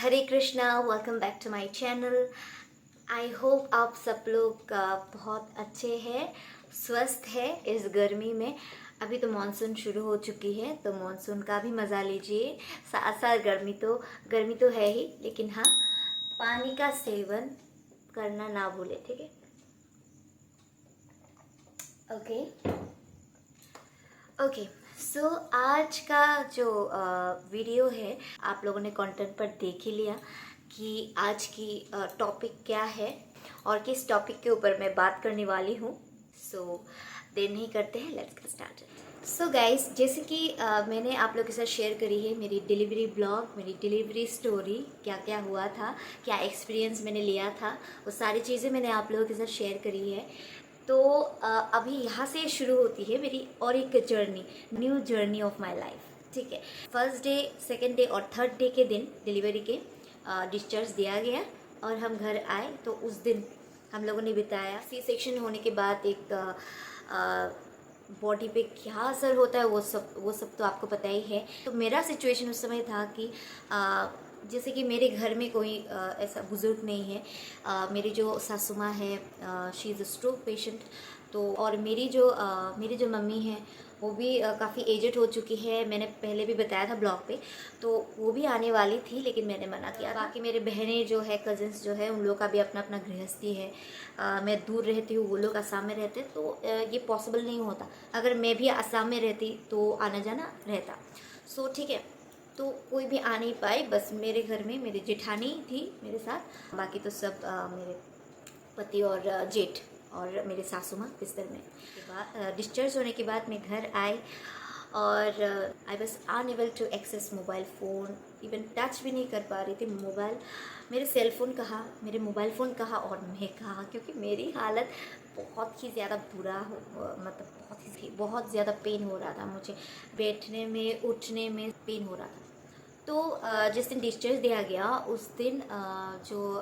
Hare Krishna, welcome back to my channel. I hope आप सब लोग बहुत अच्छे हैं, स्वस्थ है इस गर्मी में। अभी तो मानसून शुरू हो चुकी है, तो मानसून का भी मज़ा लीजिए। साथ साथ गर्मी तो है ही, लेकिन हाँ, पानी का सेवन करना ना भूले, ठीक है। ओके ओके सो आज का जो वीडियो है, आप लोगों ने कंटेंट पर देख ही लिया कि आज की टॉपिक क्या है और किस टॉपिक के ऊपर मैं बात करने वाली हूँ। सो देर नहीं करते हैं, let's get started. So guys, जैसे कि मैंने आप लोगों के साथ शेयर करी है मेरी डिलीवरी ब्लॉग, मेरी डिलीवरी स्टोरी, क्या क्या हुआ था, क्या एक्सपीरियंस मैंने लिया था, वो सारी चीज़ें मैंने आप लोगों के साथ शेयर करी है। तो अभी यहाँ से शुरू होती है मेरी और एक journey, new journey of my life, ठीक है। फर्स्ट डे, सेकंड डे और थर्ड डे के दिन डिलीवरी के डिस्चार्ज दिया गया और हम घर आए। तो उस दिन हम लोगों ने बिताया। सी सेक्शन होने के बाद एक बॉडी पे क्या असर होता है वो सब तो आपको पता ही है। तो मेरा सिचुएशन उस समय था कि जैसे कि मेरे घर में कोई ऐसा बुज़ुर्ग नहीं है। मेरी जो सासू माँ है, she is a stroke patient. तो और मेरी जो मम्मी है वो भी काफ़ी एजेड हो चुकी है। मैंने पहले भी बताया था ब्लॉग पे। तो वो भी आने वाली थी, लेकिन मैंने मना किया। बाकी मेरे बहनें जो है, कज़न्स जो है, उन लोगों का भी अपना अपना गृहस्थी है। मैं दूर रहती हूँ, वो लोग आसाम में रहते, तो ये पॉसिबल नहीं होता। अगर मैं भी आसाम में रहती तो आना जाना रहता। सो ठीक है, तो कोई भी आ नहीं पाई। बस मेरे घर में मेरी जेठानी थी मेरे साथ, बाकी तो सब मेरे पति और जेठ और मेरे सासू माँ बिस्तर में। के बाद डिस्चार्ज होने के बाद मैं घर आई और I was unable to access mobile phone, even touch भी नहीं कर पा रही थी मोबाइल। मेरे सेल फ़ोन कहाँ, मेरे मोबाइल फ़ोन कहाँ और मैं कहाँ, क्योंकि मेरी हालत बहुत ही ज़्यादा बुरा मतलब बहुत ज़्यादा पेन हो रहा था मुझे। बैठने में, उठने में पेन हो रहा था। तो जिस दिन डिस्चार्ज दिया गया उस दिन जो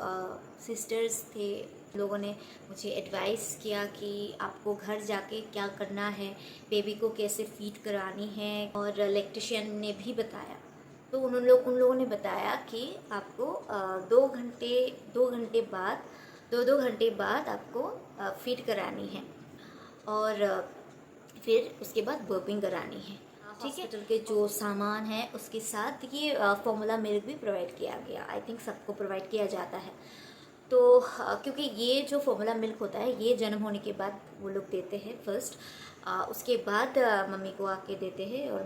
सिस्टर्स थे, लोगों ने मुझे एडवाइस किया कि आपको घर जाके क्या करना है, बेबी को कैसे फीड करानी है, और इलेक्ट्रिशियन ने भी बताया। तो उन लोगों ने बताया कि आपको 2 घंटे बाद आपको फीड करानी है और फिर उसके बाद बर्पिंग करानी है, ठीक है। हॉस्पिटल के जो सामान है उसके साथ ये फॉर्मूला मिल्क भी प्रोवाइड किया गया। आई थिंक सबको प्रोवाइड किया जाता है। तो क्योंकि ये जो फॉर्मूला मिल्क होता है ये जन्म होने के बाद वो लोग देते हैं फर्स्ट, उसके बाद मम्मी को आके देते हैं और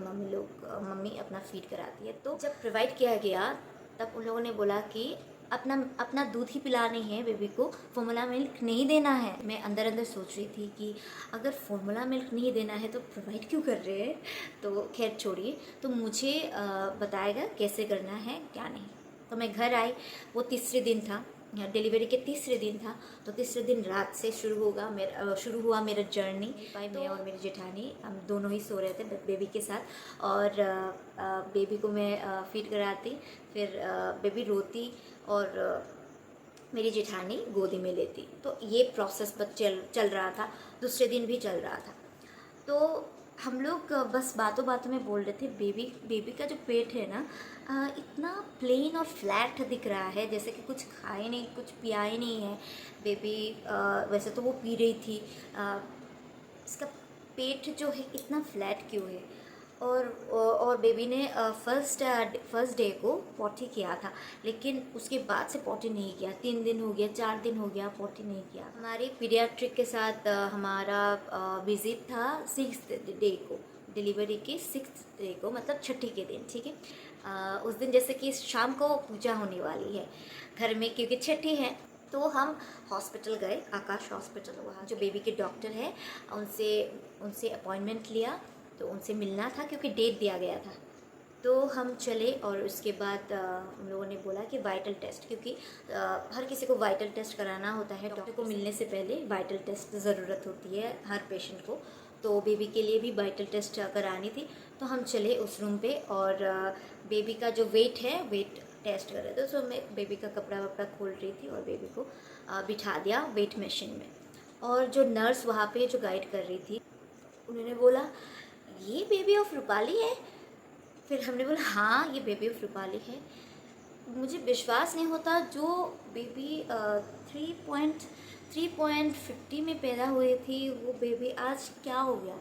मम्मी अपना फीड कराती है। तो जब प्रोवाइड किया गया तब उन लोगों ने बोला कि अपना अपना दूध ही पिलानी है बेबी को, फॉर्मूला मिल्क नहीं देना है। मैं अंदर अंदर सोच रही थी कि अगर फॉर्मूला मिल्क नहीं देना है तो प्रोवाइड क्यों कर रहे हैं। तो खैर छोड़िए, तो मुझे बताएगा कैसे करना है क्या नहीं। तो मैं घर आई, वो तीसरे दिन था, डिलीवरी के तीसरे दिन था। तो तीसरे दिन रात से शुरू हुआ मेरा जर्नी। मैं और मेरी जेठानी हम दोनों ही सो रहे थे बेबी के साथ, और बेबी को मैं फीड कराती, फिर बेबी रोती और मेरी जेठानी गोदी में लेती। तो ये प्रोसेस बस चल रहा था, दूसरे दिन भी चल रहा था। तो हम लोग बस बातों बातों में बोल रहे थे, बेबी का जो पेट है ना, इतना प्लेन और फ्लैट दिख रहा है, जैसे कि कुछ खाए नहीं, कुछ पिया ही नहीं है बेबी। वैसे तो वो पी रही थी, इसका पेट जो है इतना फ्लैट क्यों है। और बेबी ने फर्स्ट डे को पॉटी किया था, लेकिन उसके बाद से पॉटी नहीं किया। 3 दिन हो गया, 4 दिन हो गया, पॉटी नहीं किया। हमारे पीडियाट्रिक के साथ हमारा विजिट था 6th डे को, डिलीवरी के 6th डे को, मतलब छठी के दिन, ठीक है। उस दिन जैसे कि शाम को पूजा होने वाली है घर में, क्योंकि छठी है। तो हम हॉस्पिटल गए, आकाश हॉस्पिटल। वहाँ जो बेबी के डॉक्टर है उनसे अपॉइंटमेंट लिया, तो उनसे मिलना था क्योंकि डेट दिया गया था। तो हम चले और उसके बाद उन लोगों ने बोला कि वाइटल टेस्ट, क्योंकि हर किसी को वाइटल टेस्ट कराना होता है। डॉक्टर को मिलने से पहले वाइटल टेस्ट ज़रूरत होती है हर पेशेंट को। तो बेबी के लिए भी वाइटल टेस्ट करानी थी। तो हम चले उस रूम पे और बेबी का जो वेट है, वेट टेस्ट कर रहे थे। तो मैं बेबी का कपड़ा वपड़ा खोल रही थी और बेबी को बिठा दिया वेट मशीन में। और जो नर्स वहाँ पे जो गाइड कर रही थी, उन्होंने बोला ये बेबी ऑफ रूपाली है। फिर हमने बोला हाँ, ये बेबी ऑफ रूपाली है। मुझे विश्वास नहीं होता, जो बेबी 3.50 में पैदा हुई थी, वो बेबी आज क्या हो गया,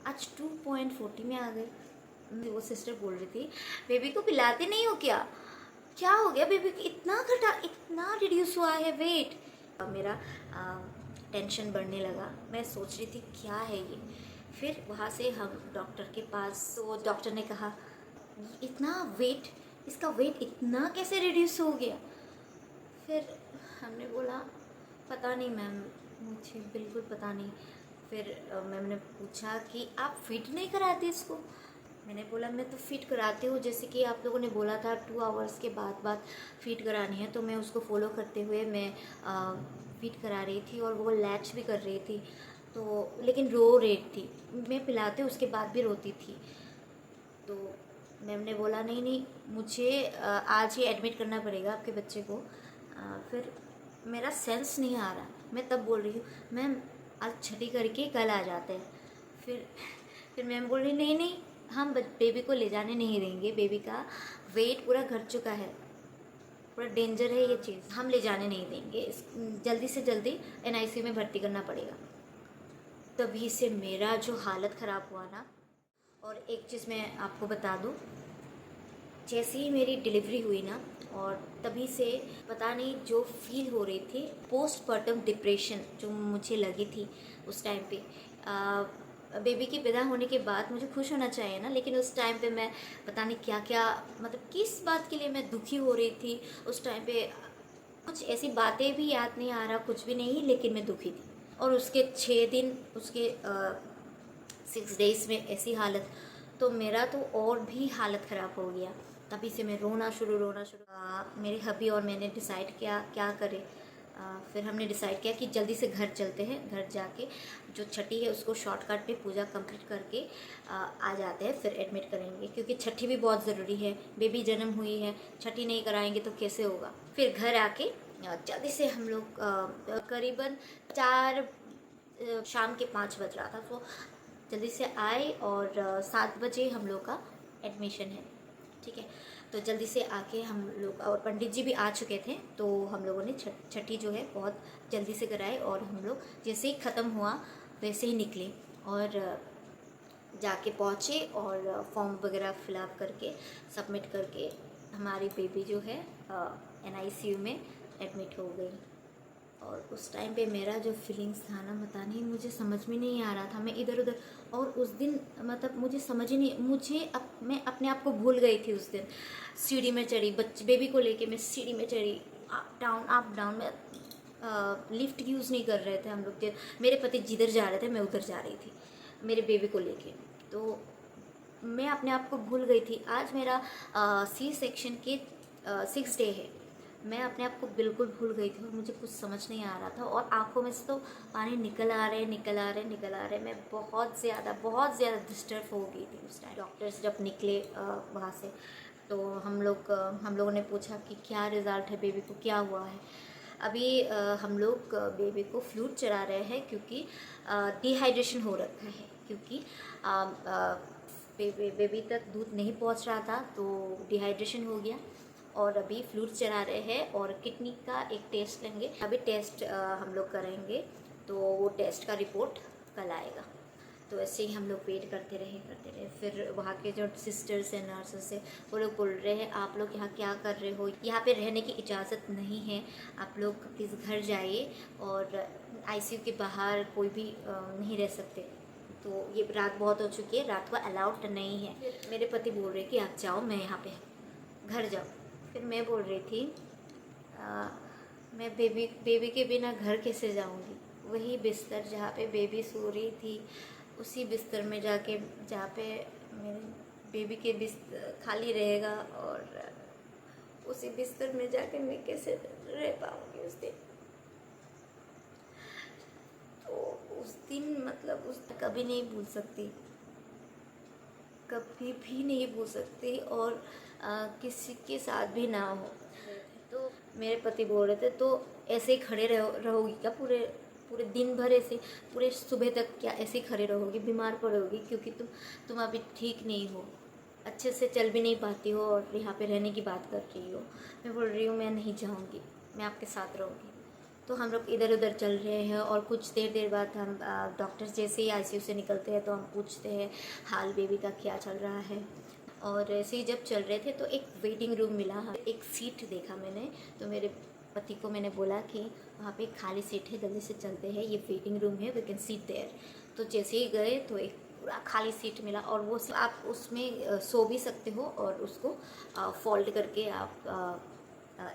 आज 2.40 में आ गए। वो सिस्टर बोल रही थी, बेबी को पिलाते नहीं हो क्या, क्या हो गया बेबी को, इतना घटा, इतना रिड्यूस हुआ है वेट। मेरा टेंशन बढ़ने लगा, मैं सोच रही थी क्या है ये। फिर वहाँ से हम डॉक्टर के पास, तो डॉक्टर ने कहा इतना वेट, इसका वेट इतना कैसे रिड्यूस हो गया। फिर हमने बोला पता नहीं मैम, मुझे बिल्कुल पता नहीं। फिर मैम ने पूछा कि आप फिट नहीं कराते इसको। मैंने बोला मैं तो फिट कराती हूँ, जैसे कि आप लोगों ने बोला था 2 आवर्स के बाद फिट करानी है, तो मैं उसको फॉलो करते हुए मैं फिट करा रही थी, और वो लैच भी कर रही थी। तो लेकिन रो रही थी, मैं पिलाते उसके बाद भी रोती थी। तो मैम ने बोला नहीं नहीं, मुझे आज ही एडमिट करना पड़ेगा आपके बच्चे को। फिर मेरा सेंस नहीं आ रहा, मैं तब बोल रही हूँ मैम आज छठी करके कल आ जाते हैं। फिर मैम बोल रही नहीं नहीं, हम बेबी को ले जाने नहीं देंगे, बेबी का वेट पूरा घट चुका है, पूरा डेंजर है ये चीज़, हम ले जाने नहीं देंगे, जल्दी से जल्दी NICU में भर्ती करना पड़ेगा। तभी से मेरा जो हालत ख़राब हुआ ना। और एक चीज़ मैं आपको बता दूँ, जैसे ही मेरी डिलीवरी हुई ना, और तभी से पता नहीं जो फील हो रही थी, पोस्टपार्टम डिप्रेशन जो मुझे लगी थी उस टाइम पे। बेबी की पैदा होने के बाद मुझे खुश होना चाहिए ना, लेकिन उस टाइम पे मैं पता नहीं क्या क्या, मतलब किस बात के लिए मैं दुखी हो रही थी उस टाइम पे, कुछ ऐसी बातें भी याद नहीं आ रहा, कुछ भी नहीं, लेकिन मैं दुखी थी। और उसके 6 दिन, उसके 6 डेज़ में ऐसी हालत, तो मेरा तो और भी हालत ख़राब हो गया। तभी से मैं रोना शुरू। मेरे हबी और मैंने डिसाइड किया क्या करें। फिर हमने डिसाइड किया कि जल्दी से घर चलते हैं, घर जाके जो छठी है उसको शॉर्टकट में पूजा कंप्लीट करके आ जाते हैं, फिर एडमिट करेंगे, क्योंकि छठी भी बहुत ज़रूरी है। बेबी जन्म हुई है, छठी नहीं कराएंगे तो कैसे होगा। फिर घर आके जल्दी से हम लोग करीबन 4 शाम के 5 बज रहा था, तो जल्दी से आए, और 7 बजे हम लोग का एडमिशन है, ठीक है। तो जल्दी से आके हम लोग, और पंडित जी भी आ चुके थे, तो हम लोगों ने छठी जो है बहुत जल्दी से कराई, और हम लोग जैसे ही ख़त्म हुआ वैसे ही निकले, और जाके पहुँचे, और फॉर्म वगैरह फिलअप करके सबमिट करके हमारी बेबी जो है NICU में एडमिट हो गई। और उस टाइम पे मेरा जो फीलिंग्स था ना, पता नहीं, मुझे समझ में नहीं आ रहा था, मैं इधर उधर, और उस दिन मतलब मुझे समझ ही नहीं, मैं अपने आप को भूल गई थी उस दिन। सीढ़ी में चढ़ी, बेबी को लेके मैं सीढ़ी में चढ़ी, अप डाउन में, लिफ्ट यूज़ नहीं कर रहे थे हम लोग। मेरे पति जिधर जा रहे थे मैं उधर जा रही थी मेरे बेबी को लेके, तो मैं अपने आप को भूल गई थी। आज मेरा C-सेक्शन के 6 डे है, मैं अपने आप को बिल्कुल भूल गई थी, और मुझे कुछ समझ नहीं आ रहा था, और आंखों में से तो पानी निकल आ रहे। मैं बहुत ज़्यादा डिस्टर्ब हो गई थी उस टाइम। डॉक्टर्स जब निकले वहाँ से, तो हम लोगों ने पूछा कि क्या रिज़ल्ट है, बेबी को क्या हुआ है। अभी हम लोग बेबी को फ्लूइड चढ़ा रहे हैं, क्योंकि डिहाइड्रेशन हो रखा है, क्योंकि बेबी तक दूध नहीं पहुंच रहा था, तो डिहाइड्रेशन हो गया। और अभी फ्लूइड चढ़ा रहे हैं, और किडनी का एक टेस्ट लेंगे, अभी टेस्ट हम लोग करेंगे, तो वो टेस्ट का रिपोर्ट कल आएगा। तो ऐसे ही हम लोग वेट करते रहे। फिर वहाँ के जो सिस्टर्स हैं, नर्सेस हैं, वो लोग बोल रहे हैं आप लोग यहाँ क्या कर रहे हो, यहाँ पे रहने की इजाज़त नहीं है, आप लोग प्लीज़ घर जाइए, और ICU के बाहर कोई भी नहीं रह सकते। तो ये रात बहुत हो चुकी है, रात को अलाउड नहीं है। फिर मेरे पति बोल रहे कि आप जाओ, मैं यहाँ पे, घर जाओ। फिर मैं बोल रही थी मैं बेबी के बिना घर कैसे जाऊँगी। वही बिस्तर जहाँ पे बेबी सो रही थी, उसी बिस्तर में जाके, जहाँ पे मेरे बेबी के बिस्तर खाली रहेगा, और उसी बिस्तर में जाके मैं कैसे रह पाऊँगी उस दिन। तो उस दिन मतलब उस कभी नहीं भूल सकती, कभी भी नहीं भूल सकती, और किसी के साथ भी ना हो। तो मेरे पति बोल रहे थे तो ऐसे ही खड़े रहोगी क्या पूरे पूरे दिन भर, ऐसे पूरे सुबह तक क्या ऐसे ही खड़े रहोगी, बीमार पड़ोगी, क्योंकि तुम अभी ठीक नहीं हो। अच्छे से चल भी नहीं पाती हो और यहाँ पे रहने की बात कर रही हो। मैं बोल रही हूँ मैं नहीं जाऊँगी, मैं आपके साथ रहूँगी। तो हम लोग इधर उधर चल रहे हैं और कुछ देर बाद हम डॉक्टर्स जैसे ही आईसीयू से निकलते हैं तो हम पूछते हैं हाल बेबी का क्या चल रहा है। और ऐसे ही जब चल रहे थे तो एक वेटिंग रूम मिला, एक सीट देखा मैंने। तो मेरे पति को मैंने बोला कि वहाँ पे एक खाली सीट है, जल्दी से चलते हैं, ये वेटिंग रूम है, वी कैन सीट देयर। तो जैसे ही गए तो एक पूरा खाली सीट मिला और वो आप उसमें सो भी सकते हो और उसको फोल्ड करके आप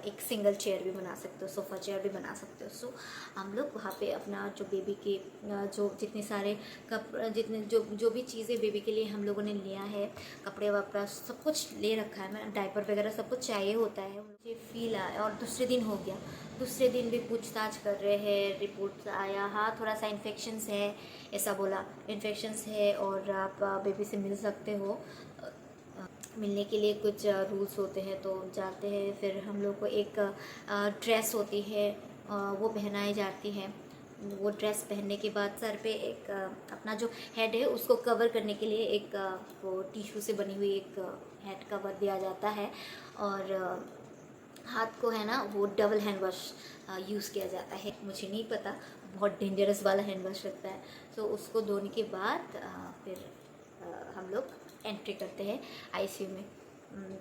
एक सिंगल चेयर भी बना सकते हो, सोफ़ा चेयर भी बना सकते हो। सो हम लोग वहाँ पे अपना जो बेबी के जो जितने सारे जितने जो भी चीज़ें बेबी के लिए हम लोगों ने लिया है, कपड़े वपड़ा सब कुछ ले रखा है। मैं डायपर वगैरह सब कुछ चाहिए होता है। मुझे फील आया और दूसरे दिन हो गया, दूसरे दिन भी पूछताछ कर रहे हैं, रिपोर्ट आया, हाँ थोड़ा सा इन्फेक्शंस है, ऐसा बोला इन्फेक्शंस है और आप बेबी से मिल सकते हो। मिलने के लिए कुछ रूल्स होते हैं तो जाते हैं। फिर हम लोग को एक ड्रेस होती है, वो पहनाई जाती है। वो ड्रेस पहनने के बाद सर पे एक अपना जो हेड है उसको कवर करने के लिए एक वो टिश्यू से बनी हुई एक हेड कवर दिया जाता है। और हाथ को है ना वो डबल हैंड वॉश यूज़ किया जाता है। मुझे नहीं पता, बहुत डेंजरस वाला हैंड वॉश लगता है। तो उसको धोने के बाद फिर हम लोग एंट्री करते हैं आईसीयू में।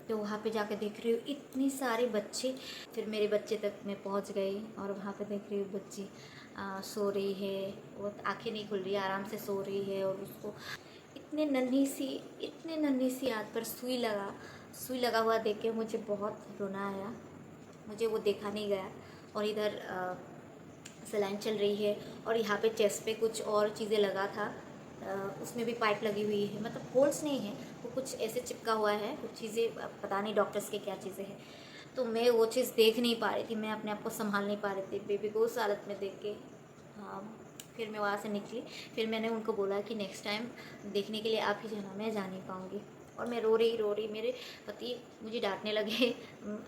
तो वहाँ पे जाके देख रही हूँ इतनी सारे बच्चे। फिर मेरे बच्चे तक मैं पहुँच गई और वहाँ पे देख रही हूँ बच्ची सो रही है, वो आंखें नहीं खुल रही है, आराम से सो रही है। और उसको इतने नन्ही सी हाथ पर सुई लगा हुआ देख के मुझे बहुत रोना आया। मुझे वो देखा नहीं गया। और इधर सलाइन चल रही है और यहाँ पे चेस्ट पे कुछ और चीज़ें लगा था, उसमें भी पाइप लगी हुई है, मतलब होल्स नहीं है, वो कुछ ऐसे चिपका हुआ है कुछ चीज़ें, पता नहीं डॉक्टर्स के क्या चीज़ें हैं। तो मैं वो चीज़ देख नहीं पा रही थी, मैं अपने आप को संभाल नहीं पा रही थी बेबी को उस हालत में देख के। हाँ, फिर मैं वहाँ से निकली। फिर मैंने उनको बोला कि नेक्स्ट टाइम देखने के लिए आप ही जाना, मैं जा नहीं पाऊँगी। और मैं रो रही, मेरे पति मुझे डांटने लगे,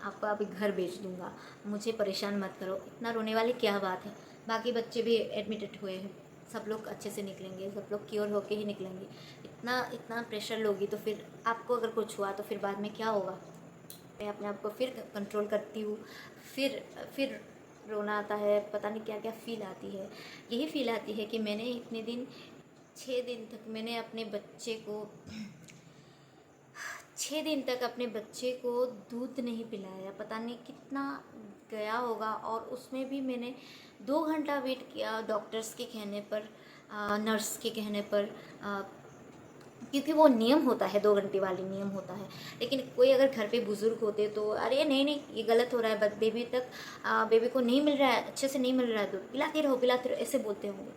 आपको अभी घर भेज दूँगा, मुझे परेशान मत करो। इतना रोने वाली क्या बात है, बाकी बच्चे भी एडमिटेड हुए हैं, सब लोग अच्छे से निकलेंगे, सब लोग क्योर होके ही निकलेंगे। इतना प्रेशर लोगी तो फिर आपको अगर कुछ हुआ तो फिर बाद में क्या होगा। मैं अपने आप को फिर कंट्रोल करती हूँ, फिर रोना आता है, पता नहीं क्या क्या फ़ील आती है। यही फ़ील आती है कि मैंने इतने दिन 6 दिन तक मैंने अपने बच्चे को 6 दिन तक अपने बच्चे को दूध नहीं पिलाया, पता नहीं कितना गया होगा। और उसमें भी मैंने 2 घंटा वेट किया डॉक्टर्स के कहने पर, नर्स के कहने पर, क्योंकि वो नियम होता है, 2 घंटे वाली नियम होता है। लेकिन कोई अगर घर पे बुज़ुर्ग होते तो अरे नहीं ये गलत हो रहा है, बट बेबी को नहीं मिल रहा है, अच्छे से नहीं मिल रहा है दूध, पिलाते रहो ऐसे बोलते होंगे।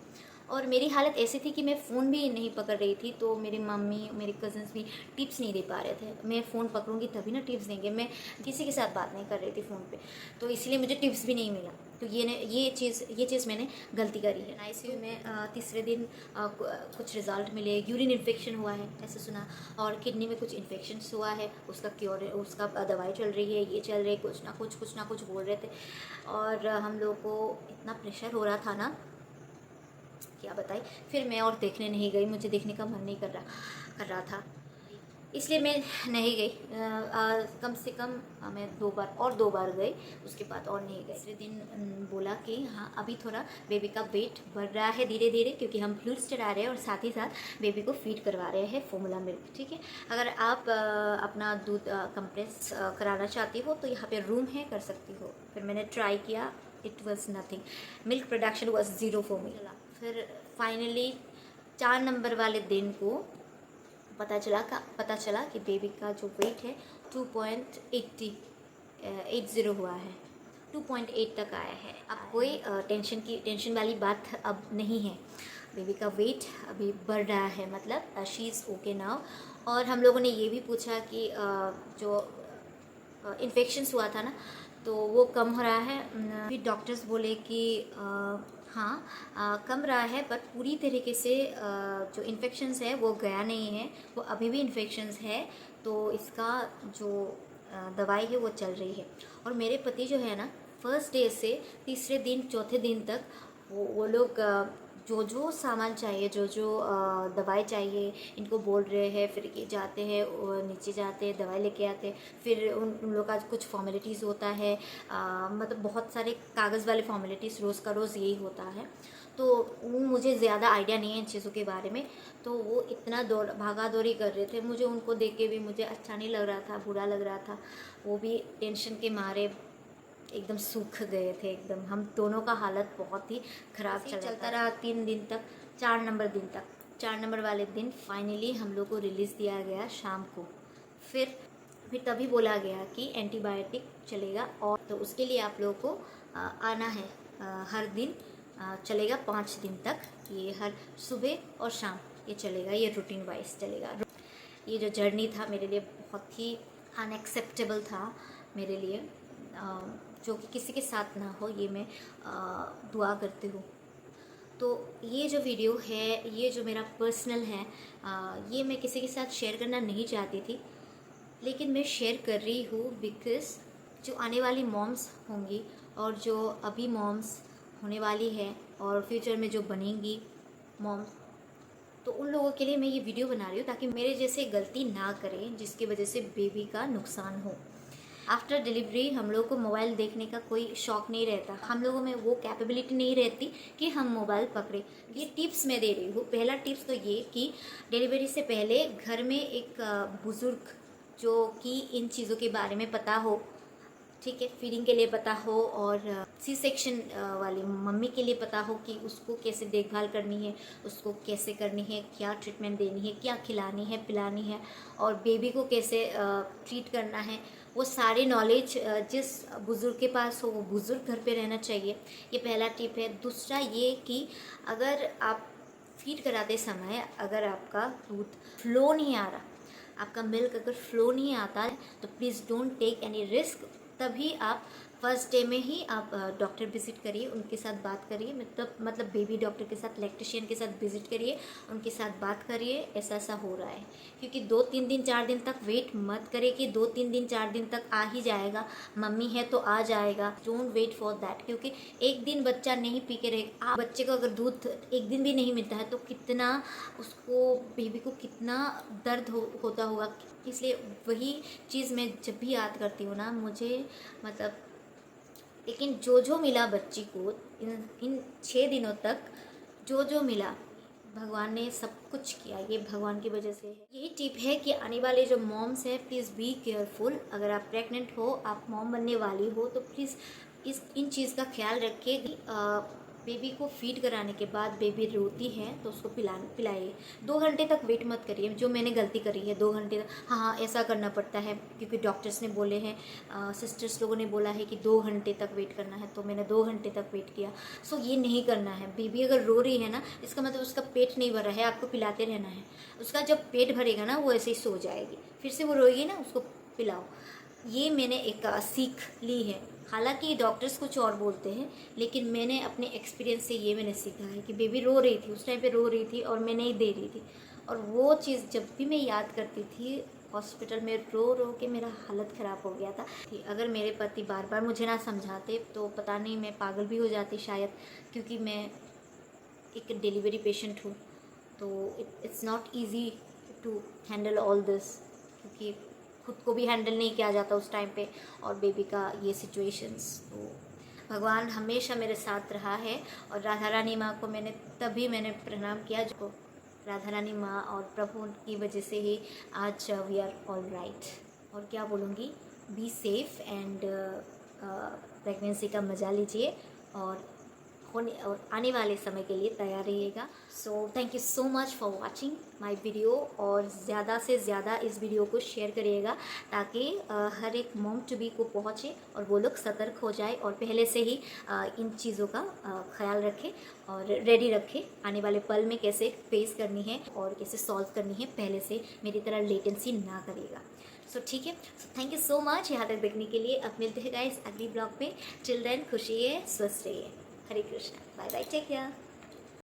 और मेरी हालत ऐसी थी कि मैं फ़ोन भी नहीं पकड़ रही थी, तो मेरी मम्मी मेरे कज़न्स भी टिप्स नहीं दे पा रहे थे। मैं फ़ोन पकड़ूंगी तभी ना टिप्स देंगे, मैं किसी के साथ बात नहीं कर रही थी फ़ोन पे, तो इसलिए मुझे टिप्स भी नहीं मिला। तो ये चीज़ मैंने गलती करी है। आईसीयू में तीसरे दिन कुछ रिज़ल्ट मिले, यूरिन इन्फेक्शन हुआ है ऐसे सुना, और किडनी में कुछ इन्फेक्शन हुआ है, उसका क्योर है, उसका दवाई चल रही है, ये चल रही है, कुछ ना कुछ बोल रहे थे। और हम लोग को इतना प्रेशर हो रहा था ना, क्या बताई। फिर मैं और देखने नहीं गई, मुझे देखने का मन नहीं कर रहा था, इसलिए मैं नहीं गई। कम से कम मैं 2 बार गई, उसके बाद और नहीं गई। तीसरे दिन बोला कि हाँ अभी थोड़ा बेबी का वेट बढ़ रहा है धीरे धीरे, क्योंकि हम फ्लूइड्स चढ़ा रहे हैं और साथ ही साथ बेबी को फीड करवा रहे हैं फॉर्मूला मिल्क। ठीक है, अगर आप अपना दूध कंप्रेस कराना चाहती हो तो यहाँ पे रूम है, कर सकती हो। फिर मैंने ट्राई किया, it was nothing, milk production was zero for me. फिर फाइनली 4 नंबर वाले दिन को पता चला कि बेबी का जो वेट है 2.80 हुआ है, 2.8 तक आया है। अब कोई टेंशन वाली बात अब नहीं है, बेबी का वेट अभी बढ़ रहा है, मतलब शी इज़ ओके नाउ। और हम लोगों ने ये भी पूछा कि जो इन्फेक्शंस हुआ था ना, तो वो कम हो रहा है। फिर डॉक्टर्स बोले कि हाँ कम रहा है, पर पूरी तरीके से जो इन्फेक्शंस है वो गया नहीं है, वो अभी भी इन्फेक्शंस है, तो इसका जो दवाई है वो चल रही है। और मेरे पति जो है ना, फर्स्ट डे से तीसरे दिन चौथे दिन तक वो लोग जो जो सामान चाहिए, जो जो दवाई चाहिए, इनको बोल रहे हैं, फिर ये जाते हैं और नीचे जाते हैं, दवाई लेके आते हैं, फिर उन लोग का कुछ फॉर्मेलिटीज़ होता है, मतलब बहुत सारे कागज़ वाले फॉर्मेलिटीज़ रोज़ का रोज़ यही होता है। तो वो मुझे ज़्यादा आइडिया नहीं है इन चीज़ों के बारे में, तो वो इतना भागा दौड़ी कर रहे थे, मुझे उनको देख के भी मुझे अच्छा नहीं लग रहा था, बुरा लग रहा था। वो भी टेंशन के मारे एकदम सूख गए थे एकदम। हम दोनों का हालत बहुत ही ख़राब चलता रहा 3 दिन तक, 4 नंबर दिन तक। 4 नंबर वाले दिन फाइनली हम लोग को रिलीज़ दिया गया शाम को। फिर तभी बोला गया कि एंटीबायोटिक चलेगा, और तो उसके लिए आप लोगों को आना है हर दिन, चलेगा 5 दिन तक। ये हर सुबह और शाम ये चलेगा, ये रूटीन वाइज चलेगा। ये जो जर्नी था मेरे लिए बहुत ही अनएक्सेप्टेबल था मेरे लिए, जो कि किसी के साथ ना हो, ये मैं दुआ करती हूँ। तो ये जो वीडियो है, ये जो मेरा पर्सनल है, ये मैं किसी के साथ शेयर करना नहीं चाहती थी, लेकिन मैं शेयर कर रही हूँ बिकॉज़ जो आने वाली मॉम्स होंगी और जो अभी मॉम्स होने वाली है और फ्यूचर में जो बनेंगी मॉम्स, तो उन लोगों के लिए मैं ये वीडियो बना रही हूँ ताकि मेरे जैसे गलती ना करें जिसकी वजह से बेबी का नुकसान हो। आफ्टर डिलीवरी हम लोगों को मोबाइल देखने का कोई शौक़ नहीं रहता, हम लोगों में वो कैपेबिलिटी नहीं रहती कि हम मोबाइल पकड़े। ये टिप्स मैं दे रही हूँ। पहला टिप्स तो ये कि डिलीवरी से पहले घर में एक बुज़ुर्ग जो कि इन चीज़ों के बारे में पता हो, ठीक है, फीडिंग के लिए पता हो, और सी सेक्शन वाली मम्मी के लिए पता हो कि उसको कैसे देखभाल करनी है, उसको कैसे करनी है, क्या ट्रीटमेंट देनी है, क्या खिलानी है पिलानी है, और बेबी को कैसे ट्रीट करना है, वो सारी नॉलेज जिस बुज़ुर्ग के पास हो वो बुज़ुर्ग घर पे रहना चाहिए। ये पहला टिप है। दूसरा ये कि अगर आप फीड कराते समय अगर आपका दूध फ्लो नहीं आ रहा, आपका मिल्क अगर फ्लो नहीं आता है, तो please don't take any risk. तभी आप फर्स्ट डे में ही आप डॉक्टर विज़िट करिए, उनके साथ बात करिए, मतलब बेबी डॉक्टर के साथ, लैक्टेशियन के साथ विज़िट करिए, उनके साथ बात करिए ऐसा ऐसा हो रहा है। क्योंकि 2-3 दिन 4 दिन तक वेट मत करिए कि 2-3 दिन 4 दिन तक आ ही जाएगा, मम्मी है तो आ जाएगा। डोंट वेट फॉर दैट, क्योंकि एक दिन बच्चा नहीं पी के रहेगा। आप बच्चे को अगर दूध एक दिन भी नहीं मिलता है तो कितना उसको, बेबी को कितना दर्द होता होगा। इसलिए वही चीज़ मैं जब भी याद करती हूँ ना, मुझे मतलब, लेकिन जो जो मिला बच्ची को इन 6 दिनों तक, जो जो मिला भगवान ने सब कुछ किया, ये भगवान की वजह से है। यही टिप है कि आने वाले जो मॉम्स हैं प्लीज़ बी केयरफुल। अगर आप प्रेग्नेंट हो, आप मॉम बनने वाली हो, तो प्लीज़ इन चीज़ का ख्याल रखिए कि बेबी को फीड कराने के बाद बेबी रोती है तो उसको पिलाइए। 2 घंटे तक वेट मत करिए, जो मैंने गलती करी है 2 घंटे तक। हाँ, ऐसा करना पड़ता है क्योंकि डॉक्टर्स ने बोले हैं, सिस्टर्स लोगों ने बोला है कि 2 घंटे तक वेट करना है, तो मैंने 2 घंटे तक वेट किया। सो ये नहीं करना है। बेबी अगर रो रही है ना, इसका मतलब उसका पेट नहीं भरा है, आपको पिलाते रहना है। उसका जब पेट भरेगा ना, वो ऐसे ही सो जाएगी, फिर से वो रोएगी ना, उसको पिलाओ। ये मैंने एक सीख ली है। हालांकि डॉक्टर्स कुछ और बोलते हैं, लेकिन मैंने अपने एक्सपीरियंस से ये मैंने सीखा है कि बेबी रो रही थी, उस टाइम पे रो रही थी और मैं नहीं दे रही थी। और वो चीज़ जब भी मैं याद करती थी हॉस्पिटल में, रो रो के मेरा हालत ख़राब हो गया था। अगर मेरे पति बार बार मुझे ना समझाते तो पता नहीं मैं पागल भी हो जाती शायद, क्योंकि मैं एक डिलीवरी पेशेंट हूँ। तो it's not easy to handle all this, क्योंकि खुद को भी हैंडल नहीं किया जाता उस टाइम पे, और बेबी का ये सिचुएशंस। तो भगवान हमेशा मेरे साथ रहा है, और राधा रानी माँ को मैंने प्रणाम किया, जो राधा रानी माँ और प्रभु की वजह से ही आज वी आर ऑल राइट। और क्या बोलूँगी, बी सेफ एंड प्रेगनेंसी का मज़ा लीजिए, और आने वाले समय के लिए तैयार रहिएगा। So thank you so much for watching my video, और ज़्यादा से ज़्यादा इस वीडियो को शेयर करिएगा ताकि हर एक मॉम टू बी को पहुँचे और वो लोग सतर्क हो जाए और पहले से ही इन चीज़ों का ख्याल रखें और रेडी रखें आने वाले पल में कैसे फेस करनी है और कैसे सॉल्व करनी है, पहले से मेरी तरह लेटेंसी ना करिएगा। सो ठीक है, so thank you so much यहाँ तक देखने के लिए। अब मिलते हैं गाइस अगली ब्लॉग पे। टिल देन खुश रहिए, स्वस्थ रहिए। Hare Krishna, bye bye, take care.